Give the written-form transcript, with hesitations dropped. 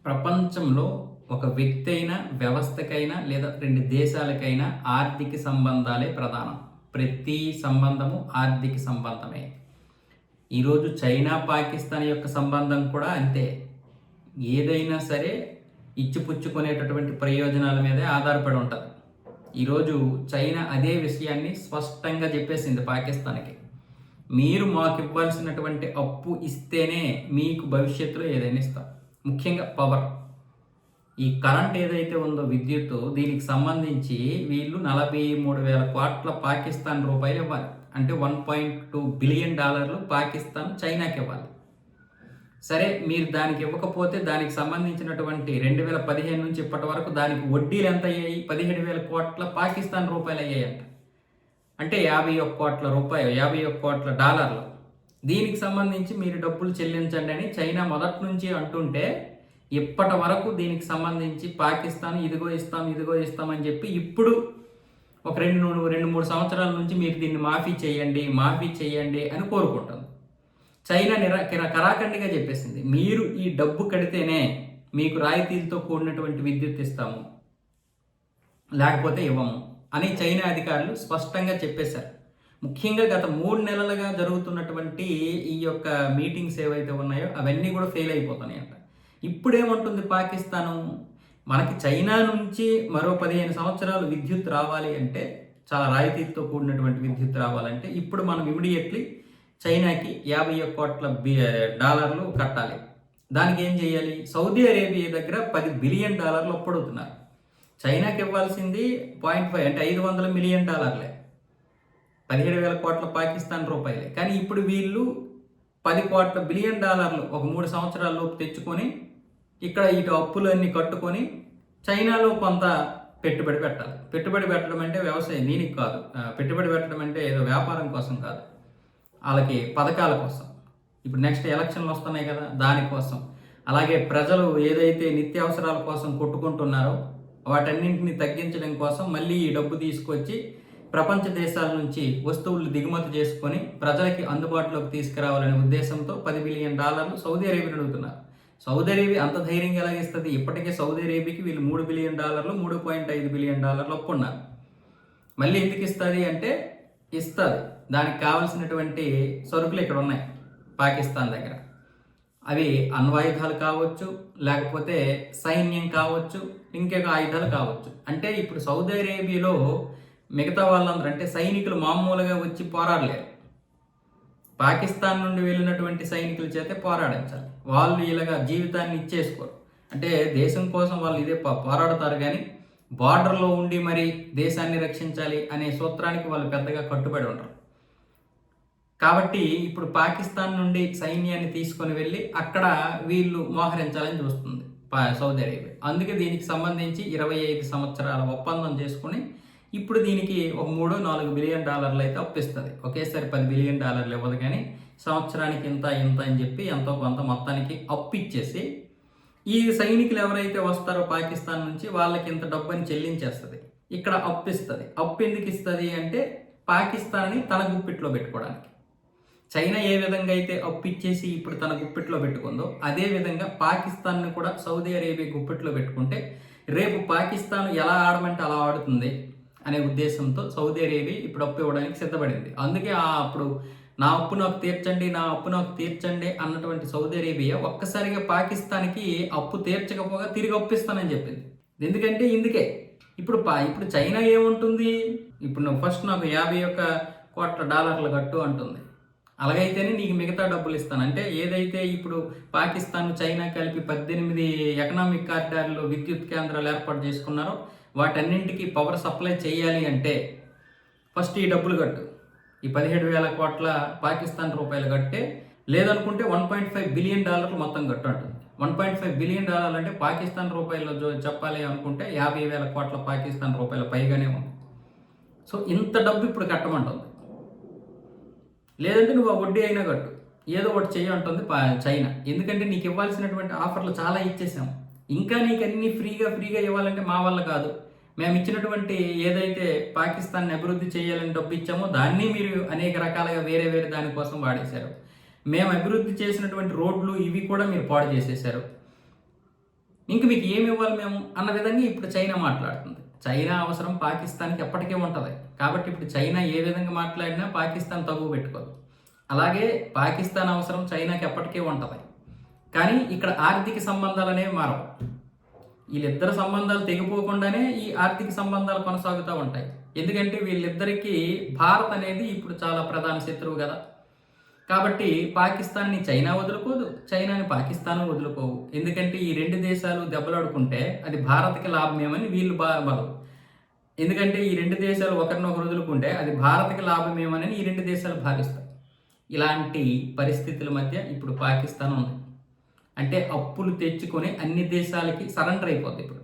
ప్రపంచంలో ఒక వ్యక్తి అయినా, వ్యవస్థకైనా లేదా 2 దేశాలకైనా ఆర్థిక సంబంధాలే ప్రధానం. ప్రతి సంబంధము ఆర్థిక సంబంధమే. ఈరోజు చైనా, పాకిస్తాన్ యొక్క సంబంధం కూడా అంతే. ఏదైనా సరే ఇచ్చిపుచ్చుకునేటటువంటి ప్రయోజనాల మీదే ఆధారపడి ఉంటది. ఈరోజు చైనా అదే విషయాన్ని స్పష్టంగా చెప్పేసింది పాకిస్తాన్‌కి. మీరు మాకివ్వాల్సినటువంటి అప్పు ఇస్తేనే మీకు భవిష్యత్తులో ఏదైనా ఇస్తాం. ముఖ్యంగా పవర్. ఈ కరెంట్ ఏదైతే ఉందో విద్యుత్తు, దీనికి సంబంధించి వీళ్ళు 43,000 కోట్ల పాకిస్తాన్ రూపాయలు ఇవ్వాలి. అంటే $1.2 బిలియన్ పాకిస్తాన్ చైనాకి ఇవ్వాలి. సరే, మీరు దానికి ఇవ్వకపోతే దానికి సంబంధించినటువంటి 2015 నుంచి ఇప్పటి వరకు దానికి వడ్డీలు ఎంత అయ్యాయి? 17,000 కోట్ల పాకిస్తాన్ రూపాయలు అయ్యాయంట. అంటే 51 కోట్ల రూపాయలు, 51 కోట్ల డాలర్లు. దీనికి సంబంధించి మీరు డబ్బులు చెల్లించండి అని చైనా మొదటి నుంచి అంటుంటే, ఇప్పటి వరకు దీనికి సంబంధించి పాకిస్తాన్ ఇదిగో ఇస్తాం అని చెప్పి ఇప్పుడు ఒక 2-3 సంవత్సరాల నుంచి మీరు దీన్ని మాఫీ చేయండి అని కోరుకుంటుంది. చైనా కరాఖండిగా చెప్పేసింది, మీరు ఈ డబ్బు కడితేనే మీకు రాయితీలతో కూడినటువంటి విద్యుత్ ఇస్తాము, లేకపోతే ఇవ్వము అని చైనా అధికారులు స్పష్టంగా చెప్పేశారు. ముఖ్యంగా గత 3 నెలలుగా జరుగుతున్నటువంటి ఈ యొక్క మీటింగ్స్ ఏవైతే ఉన్నాయో అవన్నీ కూడా ఫెయిల్ అయిపోతున్నాయంట. ఇప్పుడేమంటుంది పాకిస్తాను, మనకి చైనా నుంచి మరో 15 సంవత్సరాలు విద్యుత్ రావాలి అంటే, చాలా రాయితీలతో కూడినటువంటి విద్యుత్ రావాలంటే ఇప్పుడు మనం ఇమీడియట్లీ చైనాకి 51 కోట్ల డాలర్లు కట్టాలి. దానికి ఏం చేయాలి? సౌదీ అరేబియా దగ్గర $10 బిలియన్ అప్పుడుతున్నారు. చైనాకి ఇవ్వాల్సింది 0.5 అంటే $500 మిలియన్, 17,000 కోట్ల పాకిస్తాన్ రూపాయలే. కానీ ఇప్పుడు వీళ్ళు 10 కోట్ల బిలియన్ ఒక 3 సంవత్సరాల లోపు తెచ్చుకొని ఇక్కడ ఇటు అప్పులన్నీ కట్టుకొని చైనాలో కొంత పెట్టుబడి పెట్టాలి. పెట్టుబడి పెట్టడం అంటే వ్యవసాయం దీనికి కాదు, పెట్టుబడి పెట్టడం అంటే ఏదో వ్యాపారం కోసం కాదు, వాళ్ళకి పథకాల కోసం. ఇప్పుడు నెక్స్ట్ ఎలక్షన్లు వస్తున్నాయి కదా, దానికోసం. అలాగే ప్రజలు ఏదైతే నిత్యావసరాల కోసం కొట్టుకుంటున్నారో వాటన్నింటిని తగ్గించడం కోసం మళ్ళీ ఈ డబ్బు తీసుకొచ్చి ప్రపంచ దేశాల నుంచి వస్తువులు దిగుమతి చేసుకొని ప్రజలకి అందుబాటులోకి తీసుకురావాలనే ఉద్దేశంతో $10 బిలియన్ సౌదీ అరేబియాని అడుగుతున్నారు. సౌదీ అరేబియా అంత ధైర్యంగా ఎలాగిస్తుంది? ఇప్పటికే సౌదీ అరేబియాకి వీళ్ళు $3 బిలియన్, $3.5 బిలియన్ ఒప్పుకున్నారు. మళ్ళీ ఎందుకు ఇస్తుంది అంటే ఇస్తుంది. దానికి కావలసినటువంటి సరుకులు ఇక్కడ ఉన్నాయి పాకిస్తాన్ దగ్గర. అవి అణ్వాయుధాలు కావచ్చు, లేకపోతే సైన్యం కావచ్చు, ఇంకొక ఆయుధాలు కావచ్చు. అంటే ఇప్పుడు సౌదీ అరేబియాలో మిగతా వాళ్ళందరూ అంటే సైనికులు మామూలుగా వచ్చి పోరాడలేరు. పాకిస్తాన్ నుండి వెళ్ళినటువంటి సైనికుల చేతే పోరాడించాలి. వాళ్ళు ఇలాగా జీవితాన్ని ఇచ్చేసుకోరు. అంటే దేశం కోసం వాళ్ళు ఇదే పోరాడతారు, కానీ బార్డర్లో ఉండి మరి దేశాన్ని రక్షించాలి అనే సూత్రానికి వాళ్ళు పెద్దగా కట్టుబడి ఉండరు. కాబట్టి ఇప్పుడు పాకిస్తాన్ నుండి సైన్యాన్ని తీసుకొని వెళ్ళి అక్కడ వీళ్ళు మోహరించాలని చూస్తుంది సౌదీ అరేబియా. అందుకే దీనికి సంబంధించి 25 సంవత్సరాల ఒప్పందం చేసుకుని ఇప్పుడు దీనికి ఒక $3-4 బిలియన్ అయితే అప్పిస్తుంది. ఒకేసారి $10 బిలియన్ ఇవ్వదు, కానీ సంవత్సరానికి ఇంత అని చెప్పి ఎంతో కొంత మొత్తానికి అప్పు ఇచ్చేసి ఈ సైనికులు ఎవరైతే వస్తారో పాకిస్తాన్ నుంచి వాళ్ళకి ఇంత డబ్బుని చెల్లించేస్తుంది. ఇక్కడ అప్పు ఇస్తుంది. అప్పు ఎందుకు ఇస్తుంది అంటే పాకిస్తాన్ని తన గుప్పిట్లో పెట్టుకోవడానికి. చైనా ఏ విధంగా అయితే అప్పు ఇచ్చేసి ఇప్పుడు తన గుప్పిట్లో పెట్టుకుందో అదే విధంగా పాకిస్తాన్ని కూడా సౌదీ అరేబియా గుప్పిట్లో పెట్టుకుంటే రేపు పాకిస్తాన్ ఎలా ఆడమంటే అలా ఆడుతుంది అనే ఉద్దేశంతో సౌదీ అరేబియా ఇప్పుడు అప్పు ఇవ్వడానికి సిద్ధపడింది. అందుకే అప్పుడు నా అప్పు నాకు తీర్చండి అన్నటువంటి సౌదీ అరేబియా ఒక్కసారిగా పాకిస్తాన్కి అప్పు తీర్చకపోగా తిరిగి అప్పిస్తానని చెప్పింది. ఎందుకంటే ఇందుకే ఇప్పుడు చైనా ఏముంటుంది, ఇప్పుడు నువ్వు ఫస్ట్ నాకు 51 కోట్ల కట్టు అంటుంది. అలాగైతేనే నీకు మిగతా డబ్బులు ఇస్తాను. అంటే ఏదైతే ఇప్పుడు పాకిస్తాన్, చైనా కలిపి 18 ఎకనామిక్ కారిడార్లు, విద్యుత్ కేంద్రాలు ఏర్పాటు చేసుకున్నారో వాటన్నింటికి పవర్ సప్లై చేయాలి అంటే ఫస్ట్ ఈ డబ్బులు కట్టు. ఈ 17,000 కోట్ల పాకిస్తాన్ రూపాయలు కట్టే, లేదనుకుంటే $1.5 బిలియన్ మొత్తం కట్టు అంటుంది. $1.5 బిలియన్ అంటే పాకిస్తాన్ రూపాయల్లో చెప్పాలి అనుకుంటే 50,000 కోట్ల పాకిస్తాన్ రూపాయల పైగానే ఉంది. సో ఇంత డబ్బు ఇప్పుడు కట్టమంటుంది. లేదంటే నువ్వు ఆ వడ్డీ అయినా కట్టు, ఏదో ఒకటి అంటుంది చైనా. ఎందుకంటే నీకు ఇవ్వాల్సినటువంటి ఆఫర్లు చాలా ఇచ్చేసాం, ఇంకా నీకు అన్ని ఫ్రీగా ఇవ్వాలంటే మా వల్ల కాదు. మేము ఇచ్చినటువంటి ఏదైతే పాకిస్తాన్ని అభివృద్ధి చేయాలని డబ్బు ఇచ్చామో దాన్ని మీరు అనేక రకాలుగా వేరే దానికోసం వాడేశారు. మేము అభివృద్ధి చేసినటువంటి రోడ్లు ఇవి కూడా మీరు పాడు చేసేశారు. ఇంక మీకు ఏమి ఇవ్వాలి మేము అన్న విధంగా ఇప్పుడు చైనా మాట్లాడుతుంది. చైనా అవసరం పాకిస్తాన్కి ఎప్పటికీ ఉంటుంది. కాబట్టి ఇప్పుడు చైనా ఏ విధంగా మాట్లాడినా పాకిస్తాన్ తగువ పెట్టుకోదు. అలాగే పాకిస్తాన్ అవసరం చైనాకి ఎప్పటికీ ఉంటుంది. కానీ ఇక్కడ ఆర్థిక సంబంధాలు అనేవి మారవు. వీళ్ళిద్దరు సంబంధాలు తెగిపోకుండానే ఈ ఆర్థిక సంబంధాలు కొనసాగుతూ ఉంటాయి. ఎందుకంటే వీళ్ళిద్దరికీ భారత్ అనేది ఇప్పుడు చాలా ప్రధాన శత్రువు కదా. కాబట్టి పాకిస్తాన్ని చైనా వదులుకోదు, చైనాని పాకిస్తాన్ వదులుకోవు. ఎందుకంటే ఈ రెండు దేశాలు దెబ్బలాడుకుంటే అది భారత్కి లాభమేమని వీళ్ళు బలం. ఎందుకంటే ఈ రెండు దేశాలు ఒకరినొకరు వదులుకుంటే అది భారత్కి లాభమేమని ఈ రెండు దేశాలు భావిస్తాయి. ఇలాంటి పరిస్థితుల మధ్య ఇప్పుడు పాకిస్తాన్ ఉంది. అంటే అప్పులు తెచ్చుకొని అన్ని దేశాలకి సరెండర్ అయిపోద్ది ఇప్పుడు.